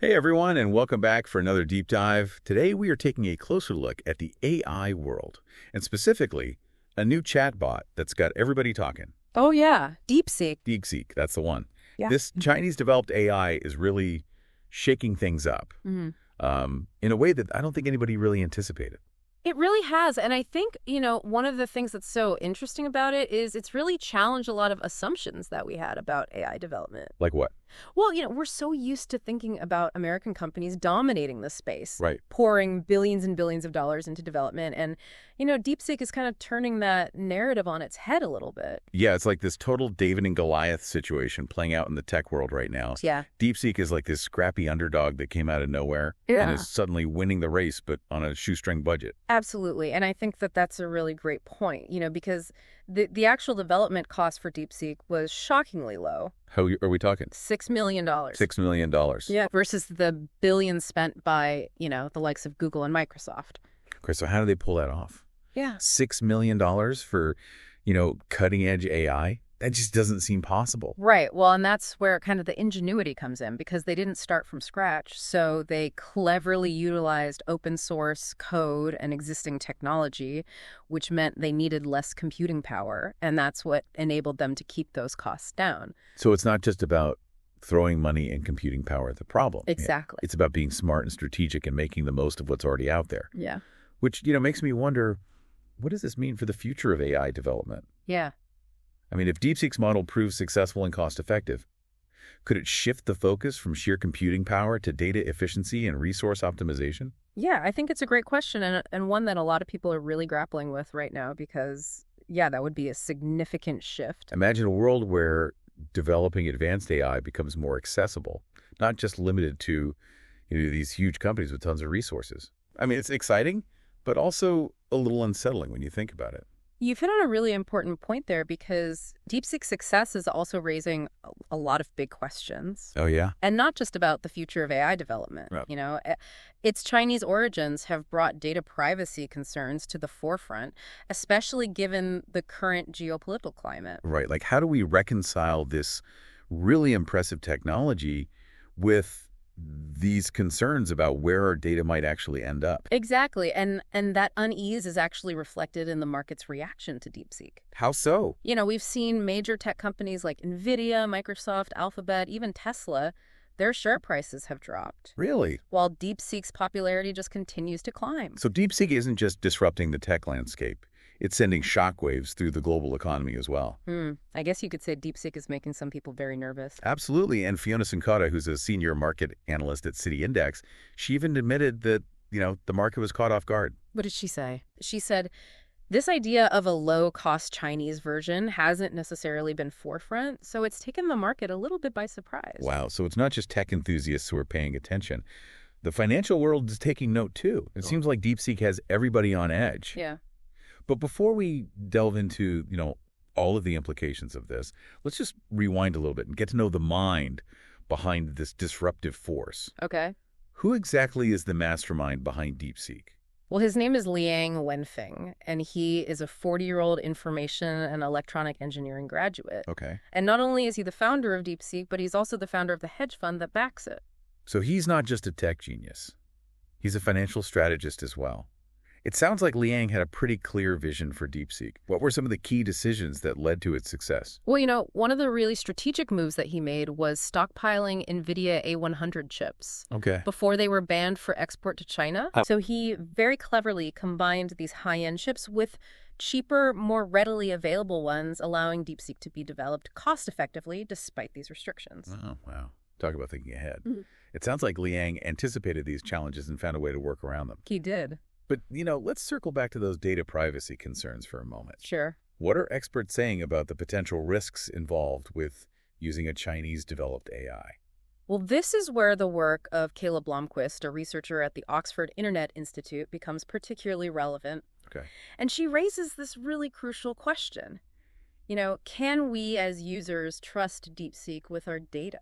Hey everyone, and welcome back for another deep dive. Today we are taking a closer look at the AI world, and specifically, a new chatbot that's got everybody talking. Oh, yeah. DeepSeek. DeepSeek, that's the one. Yeah. This Chinese-developed AI is really shaking things up Mhm. in a way that I don't think anybody really anticipated. It really has. And I think, one of the things that's so interesting about it is it's really challenged a lot of assumptions that we had about AI development. Like what? Well, we're so used to thinking about American companies dominating this space, Right. pouring billions and billions of dollars into development. And, DeepSeek is kind of turning that narrative on its head a little bit. Yeah, it's like this total David and Goliath situation playing out in the tech world right now. Yeah. DeepSeek is like this scrappy underdog that came out of nowhere and is suddenly winning the race, but on a shoestring budget. Absolutely. And I think that that's a really great point, because the actual development cost for DeepSeek was shockingly low. How are we talking? $6 million. $6 million. Yeah, versus the billions spent by, the likes of Google and Microsoft. Okay, so how do they pull that off? Yeah. $6 million for, cutting edge AI? That just doesn't seem possible. Right. Well, and that's where kind of the ingenuity comes in, because they didn't start from scratch. So they cleverly utilized open source code and existing technology, which meant they needed less computing power. And that's what enabled them to keep those costs down. So it's not just about throwing money and computing power at the problem. Exactly. It's about being smart and strategic and making the most of what's already out there. Yeah. Which, makes me wonder, what does this mean for the future of AI development? Yeah. I mean, if DeepSeek's model proves successful and cost-effective, could it shift the focus from sheer computing power to data efficiency and resource optimization? Yeah, I think it's a great question, and one that a lot of people are really grappling with right now because, that would be a significant shift. Imagine a world where developing advanced AI becomes more accessible, not just limited to these huge companies with tons of resources. I mean, it's exciting, but also a little unsettling when you think about it. You've hit on a really important point there, because DeepSeek's success is also raising a lot of big questions. Oh, yeah? And not just about the future of AI development. Right. Its Chinese origins have brought data privacy concerns to the forefront, especially given the current geopolitical climate. Right. Like, how do we reconcile this really impressive technology with these concerns about where our data might actually end up? Exactly. And that unease is actually reflected in the market's reaction to DeepSeek. How so? We've seen major tech companies like NVIDIA, Microsoft, Alphabet, even Tesla, their share prices have dropped. Really? While DeepSeek's popularity just continues to climb. So DeepSeek isn't just disrupting the tech landscape. It's sending shockwaves through the global economy as well. I guess you could say DeepSeek is making some people very nervous. Absolutely. And Fiona Sincata, who's a senior market analyst at Citi Index, she even admitted that, the market was caught off guard. What did she say? She said, this idea of a low-cost Chinese version hasn't necessarily been forefront, so it's taken the market a little bit by surprise. Wow. So it's not just tech enthusiasts who are paying attention. The financial world is taking note, too. It seems like DeepSeek has everybody on edge. Yeah. But before we delve into, all of the implications of this, let's just rewind a little bit and get to know the mind behind this disruptive force. Okay. Who exactly is the mastermind behind DeepSeek? Well, his name is Liang Wenfeng, and he is a 40-year-old information and electronic engineering graduate. Okay. And not only is he the founder of DeepSeek, but he's also the founder of the hedge fund that backs it. So he's not just a tech genius. He's a financial strategist as well. It sounds like Liang had a pretty clear vision for DeepSeek. What were some of the key decisions that led to its success? Well, one of the really strategic moves that he made was stockpiling NVIDIA A100 chips. Okay. Before they were banned for export to China. So he very cleverly combined these high-end chips with cheaper, more readily available ones, allowing DeepSeek to be developed cost-effectively despite these restrictions. Oh, wow. Talk about thinking ahead. Mm-hmm. It sounds like Liang anticipated these challenges and found a way to work around them. He did. But, let's circle back to those data privacy concerns for a moment. Sure. What are experts saying about the potential risks involved with using a Chinese-developed AI? Well, this is where the work of Caleb Blomquist, a researcher at the Oxford Internet Institute, becomes particularly relevant. Okay. And she raises this really crucial question. Can we as users trust DeepSeek with our data?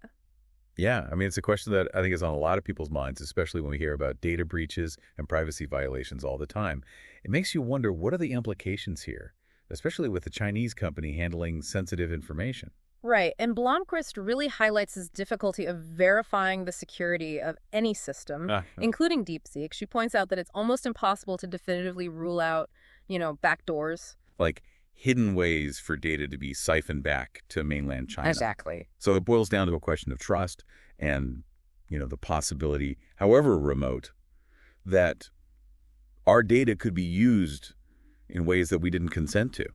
Yeah, I mean, it's a question that I think is on a lot of people's minds, especially when we hear about data breaches and privacy violations all the time. It makes you wonder, what are the implications here? especially with the Chinese company handling sensitive information. Right, and Blomquist really highlights his difficulty of verifying the security of any system, including DeepSeek. She points out that it's almost impossible to definitively rule out, backdoors. Like hidden ways for data to be siphoned back to mainland China. Exactly. So it boils down to a question of trust and, the possibility, however remote, that our data could be used in ways that we didn't consent to.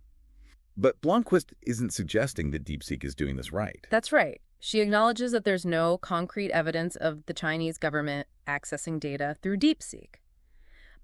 But Blomquist isn't suggesting that DeepSeek is doing this right. That's right. She acknowledges that there's no concrete evidence of the Chinese government accessing data through DeepSeek.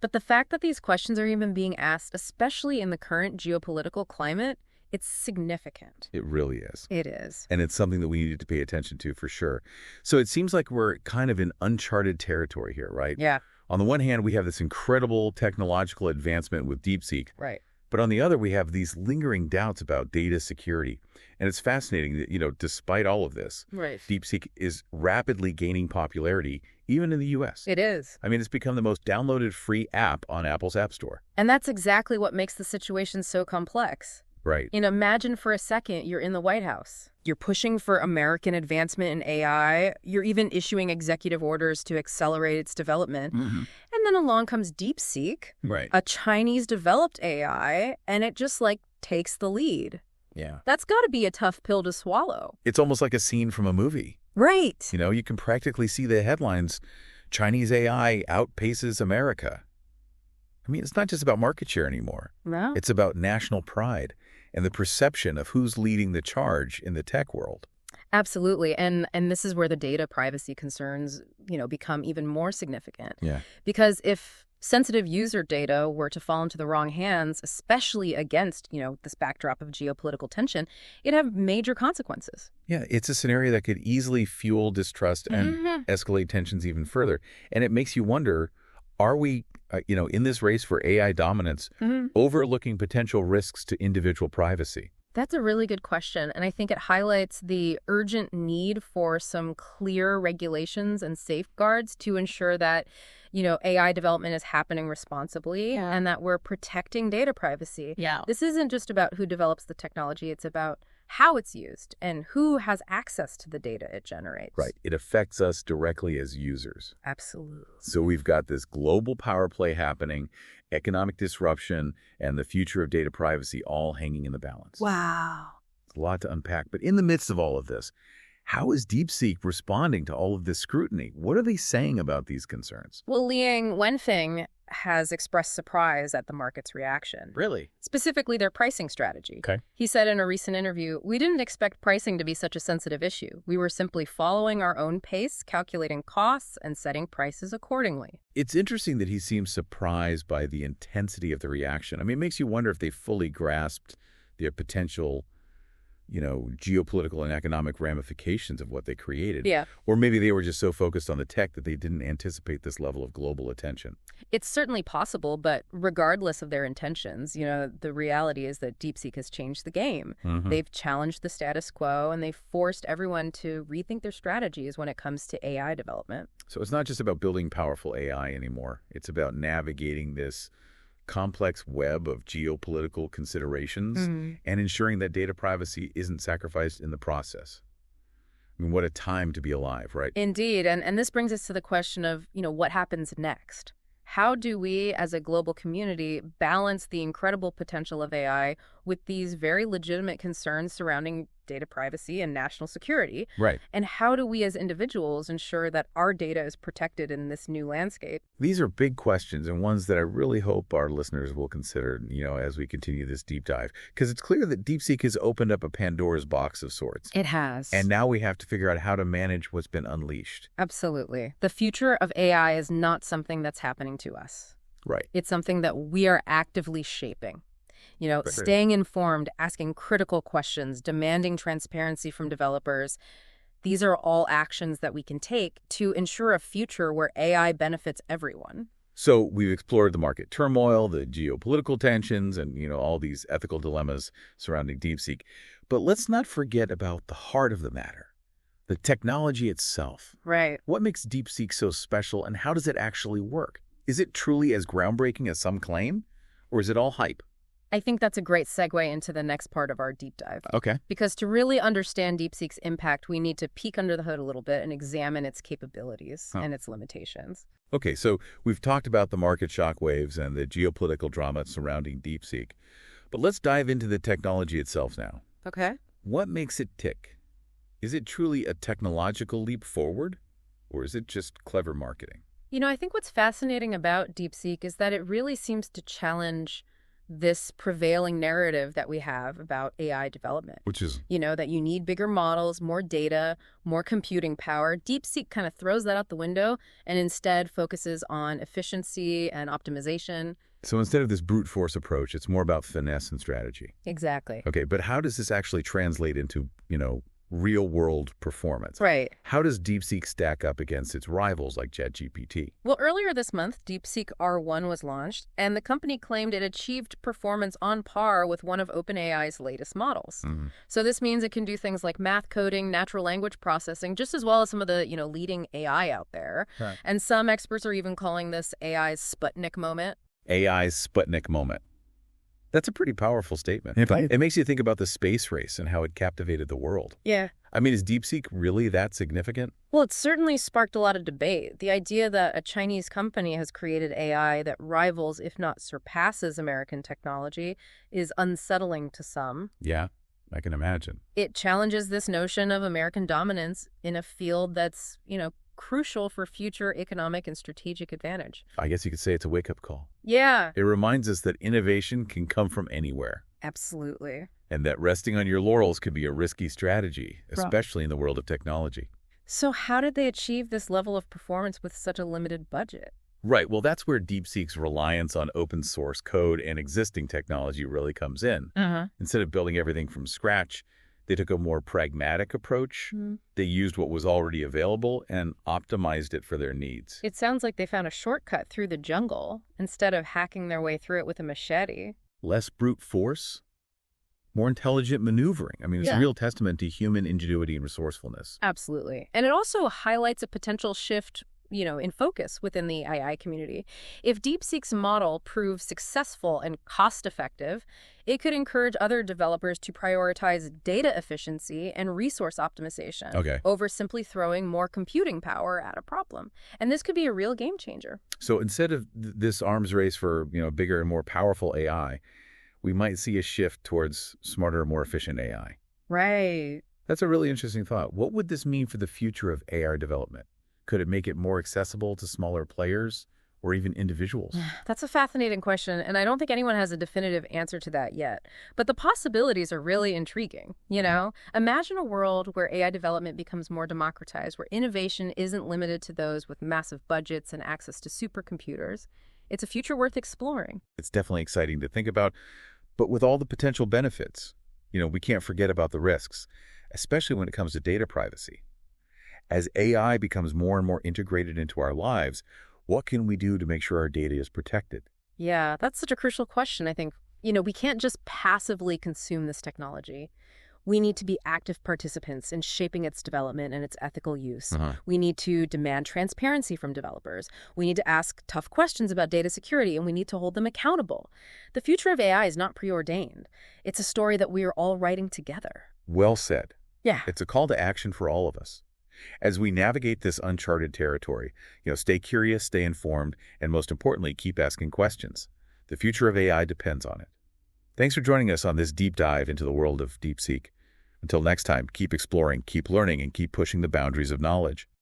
But the fact that these questions are even being asked, especially in the current geopolitical climate, it's significant. It really is. It is. And it's something that we needed to pay attention to for sure. So it seems like we're kind of in uncharted territory here, right? Yeah. On the one hand, we have this incredible technological advancement with DeepSeek. Right. But on the other, we have these lingering doubts about data security. And it's fascinating that, despite all of this, Right. DeepSeek is rapidly gaining popularity, even in the U.S. It is. I mean, it's become the most downloaded free app on Apple's App Store. And that's exactly what makes the situation so complex. Right. Imagine for a second you're in the White House. You're pushing for American advancement in AI. You're even issuing executive orders to accelerate its development. Mm-hmm. And then along comes DeepSeek, Right. a Chinese-developed AI, and it just, takes the lead. Yeah. That's got to be a tough pill to swallow. It's almost like a scene from a movie. Right. You can practically see the headlines, Chinese AI outpaces America. I mean, it's not just about market share anymore. No. It's about national pride and the perception of who's leading the charge in the tech world. Absolutely. And this is where the data privacy concerns, become even more significant. Yeah. Because if sensitive user data were to fall into the wrong hands, especially against, this backdrop of geopolitical tension, it'd have major consequences. Yeah, it's a scenario that could easily fuel distrust and escalate tensions even further. And it makes you wonder, are we, in this race for AI dominance, overlooking potential risks to individual privacy? That's a really good question, and I think it highlights the urgent need for some clear regulations and safeguards to ensure that, AI development is happening responsibly and that we're protecting data privacy. Yeah. This isn't just about who develops the technology, it's about how it's used and who has access to the data it generates. Right. It affects us directly as users. Absolutely. So we've got this global power play happening, economic disruption, and the future of data privacy all hanging in the balance. Wow. It's a lot to unpack. But in the midst of all of this, how is DeepSeek responding to all of this scrutiny? What are they saying about these concerns? Well, Liang Wenfeng has expressed surprise at the market's reaction. Really? Specifically their pricing strategy. Okay. He said in a recent interview, "We didn't expect pricing to be such a sensitive issue. We were simply following our own pace, calculating costs, and setting prices accordingly." It's interesting that he seems surprised by the intensity of the reaction. I mean, it makes you wonder if they fully grasped the potential, geopolitical and economic ramifications of what they created. Yeah. Or maybe they were just so focused on the tech that they didn't anticipate this level of global attention. It's certainly possible, but regardless of their intentions, the reality is that DeepSeek has changed the game. They've challenged the status quo, and they've forced everyone to rethink their strategies when it comes to AI development. So it's not just about building powerful AI anymore. It's about navigating this complex web of geopolitical considerations and ensuring that data privacy isn't sacrificed in the process. I mean, what a time to be alive, right? Indeed. And this brings us to the question of, what happens next? How do we, as a global community, balance the incredible potential of AI with these very legitimate concerns surrounding data privacy and national security? Right. And how do we as individuals ensure that our data is protected in this new landscape? These are big questions and ones that I really hope our listeners will consider, as we continue this deep dive. Because it's clear that DeepSeek has opened up a Pandora's box of sorts. It has. And now we have to figure out how to manage what's been unleashed. Absolutely. The future of AI is not something that's happening to us. Right. It's something that we are actively shaping. Staying informed, asking critical questions, demanding transparency from developers. These are all actions that we can take to ensure a future where AI benefits everyone. So we've explored the market turmoil, the geopolitical tensions, and, all these ethical dilemmas surrounding DeepSeek. But let's not forget about the heart of the matter, the technology itself. Right. What makes DeepSeek so special, and how does it actually work? Is it truly as groundbreaking as some claim, or is it all hype? I think that's a great segue into the next part of our deep dive. Okay. Because to really understand DeepSeek's impact, we need to peek under the hood a little bit and examine its capabilities and its limitations. Okay, so we've talked about the market shock waves and the geopolitical drama surrounding DeepSeek. But let's dive into the technology itself now. Okay. What makes it tick? Is it truly a technological leap forward, or is it just clever marketing? I think what's fascinating about DeepSeek is that it really seems to challenge this prevailing narrative that we have about AI development. Which is? That you need bigger models, more data, more computing power. DeepSeek kind of throws that out the window and instead focuses on efficiency and optimization. So instead of this brute force approach, it's more about finesse and strategy. Exactly. Okay, but how does this actually translate into, real-world performance? Right. How does DeepSeek stack up against its rivals like ChatGPT? Well, earlier this month, DeepSeek R1 was launched, and the company claimed it achieved performance on par with one of OpenAI's latest models. So this means it can do things like math coding, natural language processing, just as well as some of the, leading AI out there. Right. And some experts are even calling this AI's Sputnik moment. AI's Sputnik moment. That's a pretty powerful statement. It makes you think about the space race and how it captivated the world. Yeah. I mean, is DeepSeek really that significant? Well, it certainly sparked a lot of debate. The idea that a Chinese company has created AI that rivals, if not surpasses, American technology is unsettling to some. Yeah, I can imagine. It challenges this notion of American dominance in a field that's, crucial for future economic and strategic advantage. I guess you could say it's a wake-up call. Yeah. It reminds us that innovation can come from anywhere. Absolutely. And that resting on your laurels could be a risky strategy, especially in the world of technology. So how did they achieve this level of performance with such a limited budget? Right. Well, that's where DeepSeek's reliance on open source code and existing technology really comes in. Instead of building everything from scratch, they took a more pragmatic approach. They used what was already available and optimized it for their needs. It sounds like they found a shortcut through the jungle instead of hacking their way through it with a machete. Less brute force, more intelligent maneuvering. I mean, it's a real testament to human ingenuity and resourcefulness. Absolutely. And it also highlights a potential shift in focus within the AI community. If DeepSeek's model proves successful and cost-effective, it could encourage other developers to prioritize data efficiency and resource optimization over simply throwing more computing power at a problem. And this could be a real game changer. So instead of this arms race for, bigger and more powerful AI, we might see a shift towards smarter, more efficient AI. Right. That's a really interesting thought. What would this mean for the future of AI development? Could it make it more accessible to smaller players or even individuals? That's a fascinating question, and I don't think anyone has a definitive answer to that yet. But the possibilities are really intriguing, Imagine a world where AI development becomes more democratized, where innovation isn't limited to those with massive budgets and access to supercomputers. It's a future worth exploring. It's definitely exciting to think about, but with all the potential benefits, we can't forget about the risks, especially when it comes to data privacy. As AI becomes more and more integrated into our lives, what can we do to make sure our data is protected? Yeah, that's such a crucial question, I think. We can't just passively consume this technology. We need to be active participants in shaping its development and its ethical use. We need to demand transparency from developers. We need to ask tough questions about data security, and we need to hold them accountable. The future of AI is not preordained. It's a story that we are all writing together. Well said. Yeah. It's a call to action for all of us. As we navigate this uncharted territory, stay curious, stay informed, and most importantly, keep asking questions. The future of AI depends on it. Thanks for joining us on this deep dive into the world of DeepSeek. Until next time, keep exploring, keep learning, and keep pushing the boundaries of knowledge.